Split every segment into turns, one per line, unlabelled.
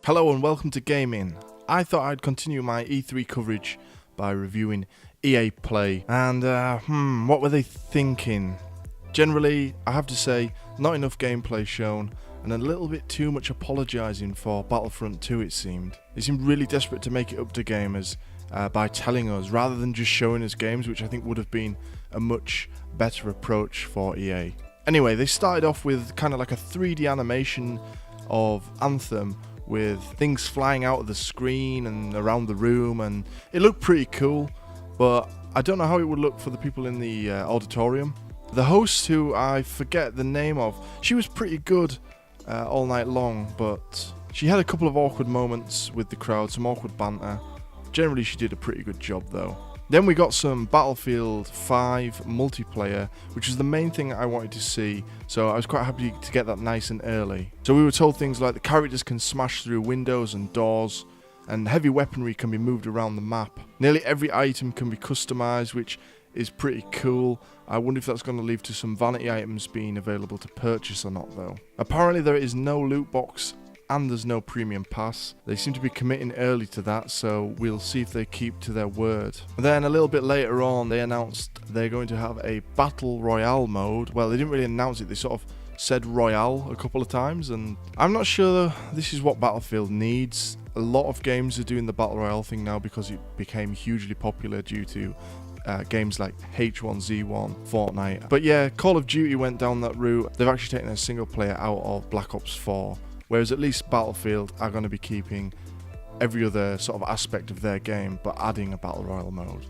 Hello and welcome to Gaming. I thought I'd continue my E3 coverage by reviewing EA Play, and what were they thinking? Generally, I have to say, not enough gameplay shown, and a little bit too much apologising for Battlefront 2 it seemed. They seemed really desperate to make it up to gamers by telling us, rather than just showing us games, which I think would have been a much better approach for EA. Anyway, they started off with kind of like a 3D animation of Anthem, with things flying out of the screen and around the room, and it looked pretty cool, but I don't know how it would look for the people in the auditorium. The host, who I forget the name of, she was pretty good all night long, but she had a couple of awkward moments with the crowd, some awkward banter. Generally she did a pretty good job though. Then we got some Battlefield 5 multiplayer, which was the main thing I wanted to see, so I was quite happy to get that nice and early. So we were told things like the characters can smash through windows and doors, and heavy weaponry can be moved around the map. Nearly every item can be customized, which is pretty cool. I wonder if that's going to lead to some vanity items being available to purchase or not though. Apparently there is no loot box and there's no premium pass. They seem to be committing early to that, so we'll see if they keep to their word. Then a little bit later on, they announced they're going to have a Battle Royale mode. Well, they didn't really announce it, they sort of said Royale a couple of times, and I'm not sure this is what Battlefield needs. A lot of games are doing the Battle Royale thing now because it became hugely popular due to games like H1Z1, Fortnite. But yeah, Call of Duty went down that route. They've actually taken a single player out of Black Ops 4. Whereas at least Battlefield are going to be keeping every other sort of aspect of their game, but adding a Battle Royale mode.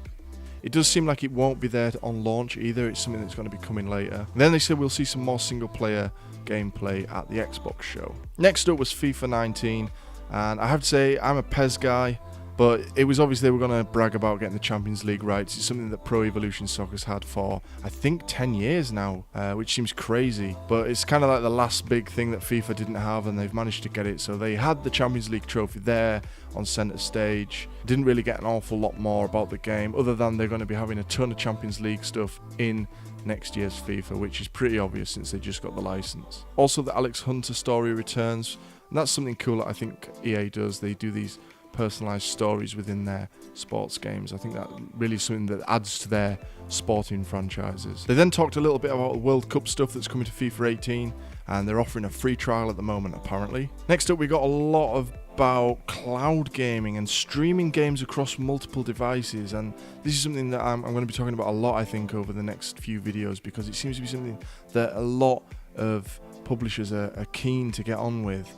It does seem like it won't be there on launch either, it's something that's going to be coming later. And then they said we'll see some more single player gameplay at the Xbox show. Next up was FIFA 19, and I have to say I'm a PES guy, but it was obvious they were going to brag about getting the Champions League rights. It's something that Pro Evolution Soccer's had for, I think, 10 years now, which seems crazy. But it's kind of like the last big thing that FIFA didn't have, and they've managed to get it. So they had the Champions League trophy there on centre stage. Didn't really get an awful lot more about the game, other than they're going to be having a ton of Champions League stuff in next year's FIFA, which is pretty obvious since they just got the license. Also, the Alex Hunter story returns, and that's something cool that I think EA does. They do these personalized stories within their sports games. I think that really is something that adds to their sporting franchises. They then talked a little bit about the World Cup stuff that's coming to FIFA 18, and they're offering a free trial at the moment apparently. Next up we got a lot about cloud gaming and streaming games across multiple devices, and this is something that I'm going to be talking about a lot I think over the next few videos, because it seems to be something that a lot of publishers are keen to get on with.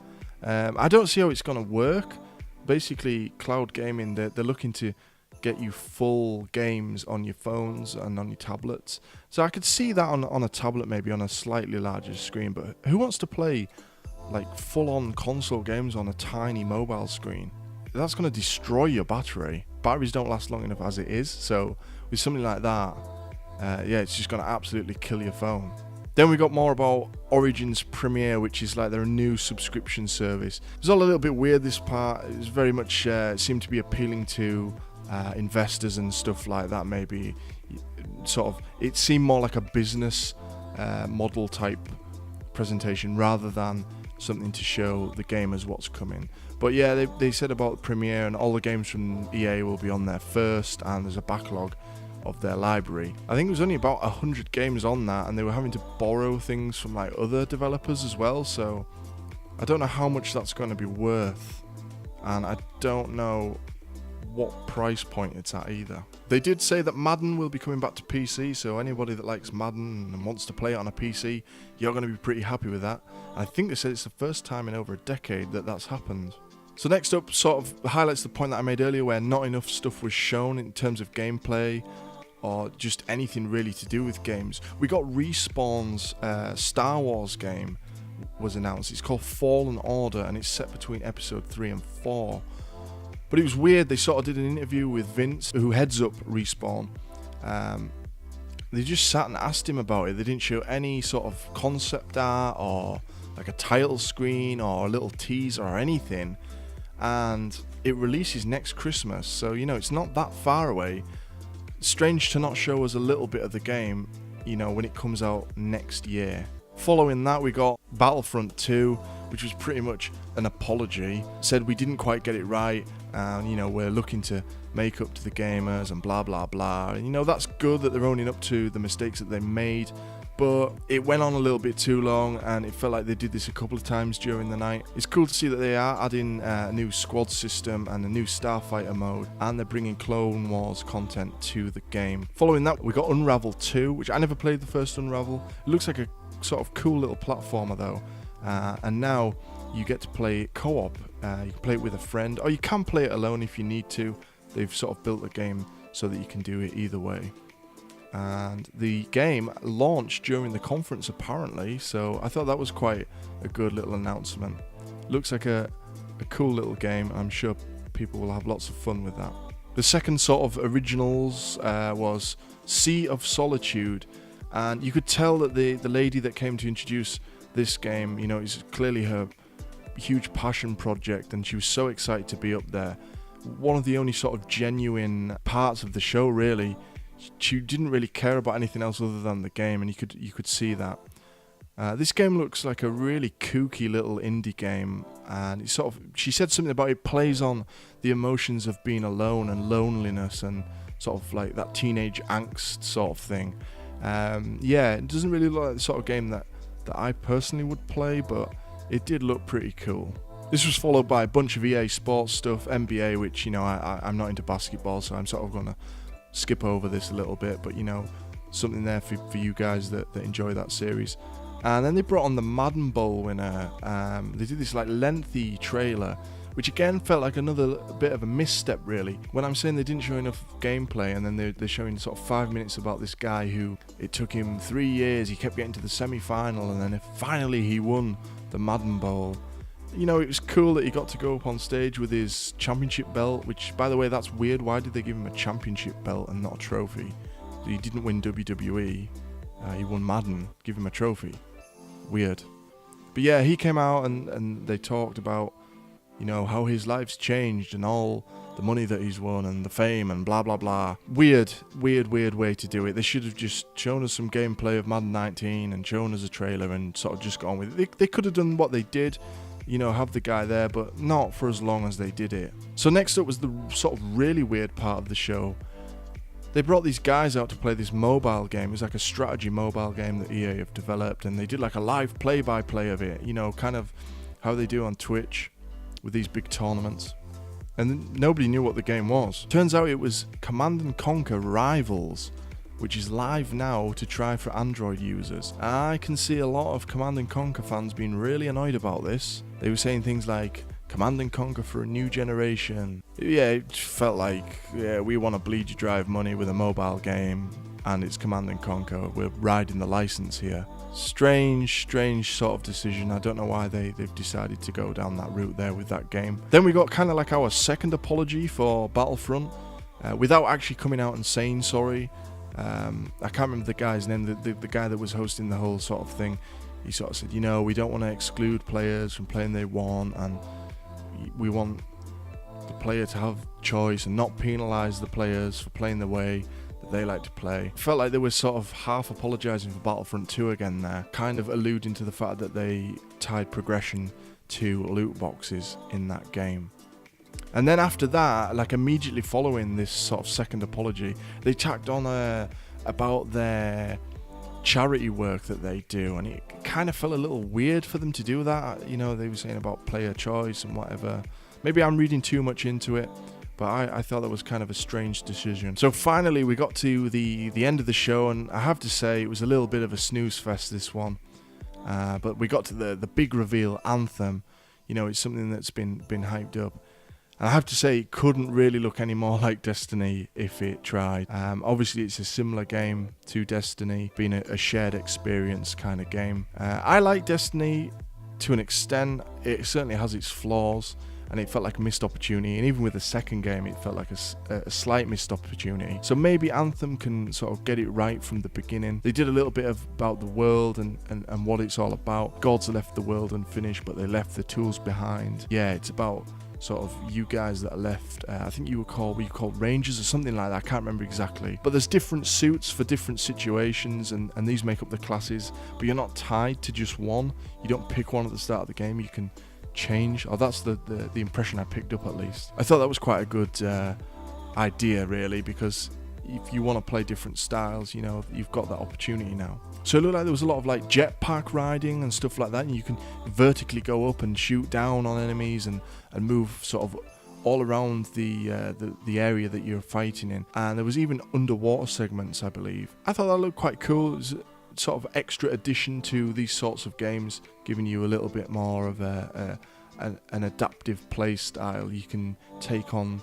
I don't see how it's going to work. Basically, cloud gaming, they're looking to get you full games on your phones and on your tablets. So I could see that on a tablet, maybe on a slightly larger screen, but who wants to play like full-on console games on a tiny mobile screen? That's going to destroy your battery. Batteries don't last long enough as it is, so with something like that, yeah, it's just going to absolutely kill your phone. Then we got more about Origins Premier, which is like their new subscription service. It was all a little bit weird, this part. It was very much, it seemed to be appealing to investors and stuff like that, maybe. Sort of, it seemed more like a business model type presentation rather than something to show the gamers what's coming. But yeah, they said about Premiere, and all the games from EA will be on there first, and there's a backlog of their library. I think it was only about 100 games on that, and they were having to borrow things from like other developers as well, so I don't know how much that's going to be worth, and I don't know what price point it's at either. They did say that Madden will be coming back to PC, so anybody that likes Madden and wants to play it on a PC, you're going to be pretty happy with that. I think they said it's the first time in over a decade that that's happened. So next up sort of highlights the point that I made earlier, where not enough stuff was shown in terms of gameplay or just anything really to do with games. We got Respawn's Star Wars game was announced. It's called Fallen Order, and it's set between episode 3 and 4. But it was weird, they sort of did an interview with Vince, who heads up Respawn. They just sat and asked him about it. They didn't show any sort of concept art or like a title screen or a little teaser or anything. And it releases next Christmas, so you know, it's not that far away. Strange to not show us a little bit of the game, you know, when it comes out next year. Following that, we got Battlefront 2, which was pretty much an apology. Said we didn't quite get it right, and we're looking to make up to the gamers and blah blah blah. And that's good that they're owning up to the mistakes that they made. But it went on a little bit too long, and it felt like they did this a couple of times during the night. It's cool to see that they are adding a new squad system and a new Starfighter mode, and they're bringing Clone Wars content to the game. Following that, we got Unravel 2, which I never played the first Unravel. It looks like a sort of cool little platformer though, and now you get to play it co-op. You can play it with a friend, or you can play it alone if you need to. They've sort of built the game so that you can do it either way. And the game launched during the conference apparently, so I thought that was quite a good little announcement. Looks like a cool little game. I'm sure people will have lots of fun with that. The second sort of originals was Sea of Solitude, and you could tell that the lady that came to introduce this game, is clearly her huge passion project, and she was so excited to be up there. One of the only sort of genuine parts of the show, really. She didn't really care about anything else other than the game, and you could see that. This game looks like a really kooky little indie game, and she said something about it plays on the emotions of being alone and loneliness and sort of like that teenage angst sort of thing. It doesn't really look like the sort of game that I personally would play, but it did look pretty cool. This was followed by a bunch of EA Sports stuff, NBA, which I'm not into basketball, so I'm sort of gonna skip over this a little bit, but something there for you guys that enjoy that series. And then they brought on the Madden Bowl winner. They did this like lengthy trailer, which again felt like another bit of a misstep really. When I'm saying they didn't show enough gameplay, and then they're showing sort of 5 minutes about this guy who it took him 3 years, he kept getting to the semi-final, and then finally he won the Madden Bowl. It was cool that he got to go up on stage with his championship belt, which, by the way, that's weird. Why did they give him a championship belt and not a trophy? He didn't win WWE. He won Madden. Give him a trophy. Weird. But yeah, he came out and they talked about, how his life's changed and all the money that he's won and the fame and blah, blah, blah. Weird way to do it. They should have just shown us some gameplay of Madden 19 and shown us a trailer and sort of just gone with it. They could have done what they did, have the guy there, but not for as long as they did it. So next up was the sort of really weird part of the show. They brought these guys out to play this mobile game. It was like a strategy mobile game that EA have developed, and they did like a live play-by-play of it, kind of how they do on Twitch with these big tournaments. And nobody knew what the game was. Turns out it was Command & Conquer Rivals, which is live now to try for Android users. I can see a lot of Command & Conquer fans being really annoyed about this. They were saying things like, Command & Conquer for a new generation. Yeah, it felt like, we want to bleed you drive money with a mobile game, and it's Command & Conquer. We're riding the license here. Strange sort of decision. I don't know why they've decided to go down that route there with that game. Then we got kind of like our second apology for Battlefront, without actually coming out and saying sorry. I can't remember the guy's name, the guy that was hosting the whole sort of thing. He sort of said, we don't want to exclude players from playing they want, and we want the player to have choice and not penalise the players for playing the way that they like to play. Felt like they were sort of half apologising for Battlefront 2 again there, kind of alluding to the fact that they tied progression to loot boxes in that game. And then after that, like immediately following this sort of second apology, they tacked on about their charity work that they do, and it kind of felt a little weird for them to do that. They were saying about player choice and whatever. Maybe I'm reading too much into it, but I thought that was kind of a strange decision. So finally we got to the end of the show, and I have to say it was a little bit of a snooze fest, this one. But we got to the big reveal, Anthem. It's something that's been hyped up. And I have to say, it couldn't really look any more like Destiny if it tried. Obviously, it's a similar game to Destiny, being a shared experience kind of game. I like Destiny to an extent. It certainly has its flaws, and it felt like a missed opportunity. And even with the second game, it felt like a slight missed opportunity. So maybe Anthem can sort of get it right from the beginning. They did a little bit about the world and what it's all about. Gods left the world unfinished, but they left the tools behind. Yeah, it's about sort of you guys that are left. I think you were called Rangers or something like that. I can't remember exactly. But there's different suits for different situations, and these make up the classes. But you're not tied to just one. You don't pick one at the start of the game. You can change. Or that's the impression I picked up, at least. I thought that was quite a good idea, really, because if you want to play different styles, you know, you've got that opportunity now. So it looked like there was a lot of like jetpack riding and stuff like that, and you can vertically go up and shoot down on enemies and move sort of all around the area that you're fighting in. And there was even underwater segments, I believe. I thought that looked quite cool. It was a sort of extra addition to these sorts of games, giving you a little bit more of an adaptive play style. You can take on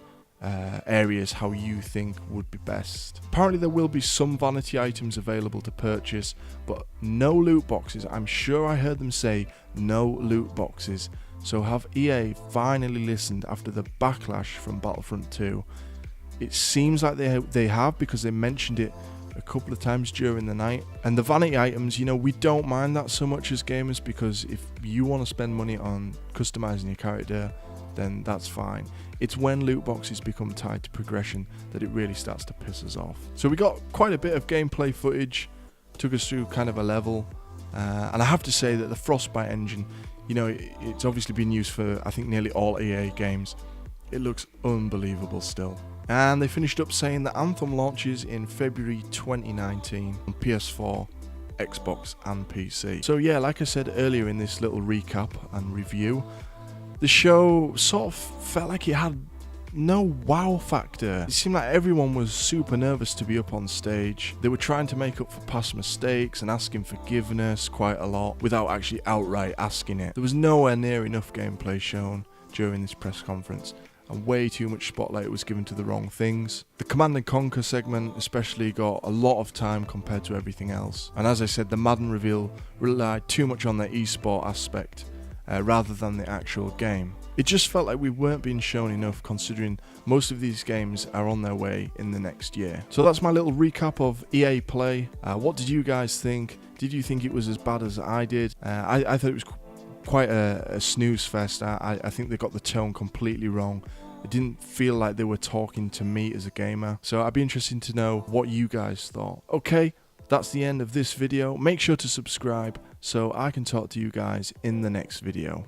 areas how you think would be best. Apparently there will be some vanity items available to purchase, but no loot boxes. I'm sure I heard them say no loot boxes. So have EA finally listened after the backlash from Battlefront 2? It seems like they have, because they mentioned it a couple of times during the night. And the vanity items, you know, we don't mind that so much as gamers, because if you want to spend money on customizing your character, then that's fine. It's when loot boxes become tied to progression that it really starts to piss us off. So we got quite a bit of gameplay footage, took us through kind of a level, and I have to say that the Frostbite engine, you know, it's obviously been used for, I think, nearly all EA games. It looks unbelievable still. And they finished up saying that Anthem launches in February 2019 on PS4, Xbox and PC. So yeah, like I said earlier in this little recap and review, the show sort of felt like it had no wow factor. It seemed like everyone was super nervous to be up on stage. They were trying to make up for past mistakes and asking forgiveness quite a lot without actually outright asking it. There was nowhere near enough gameplay shown during this press conference, and way too much spotlight was given to the wrong things. The Command & Conquer segment especially got a lot of time compared to everything else. And as I said, the Madden reveal relied too much on the esport aspect rather than the actual game. It just felt like we weren't being shown enough, considering most of these games are on their way in the next year. So that's my little recap of EA Play. What did you guys think? Did you think it was as bad as I did? I thought it was quite a snooze fest. I think they got the tone completely wrong. It didn't feel like they were talking to me as a gamer. So I'd be interested to know what you guys thought. Okay, that's the end of this video. Make sure to subscribe so I can talk to you guys in the next video.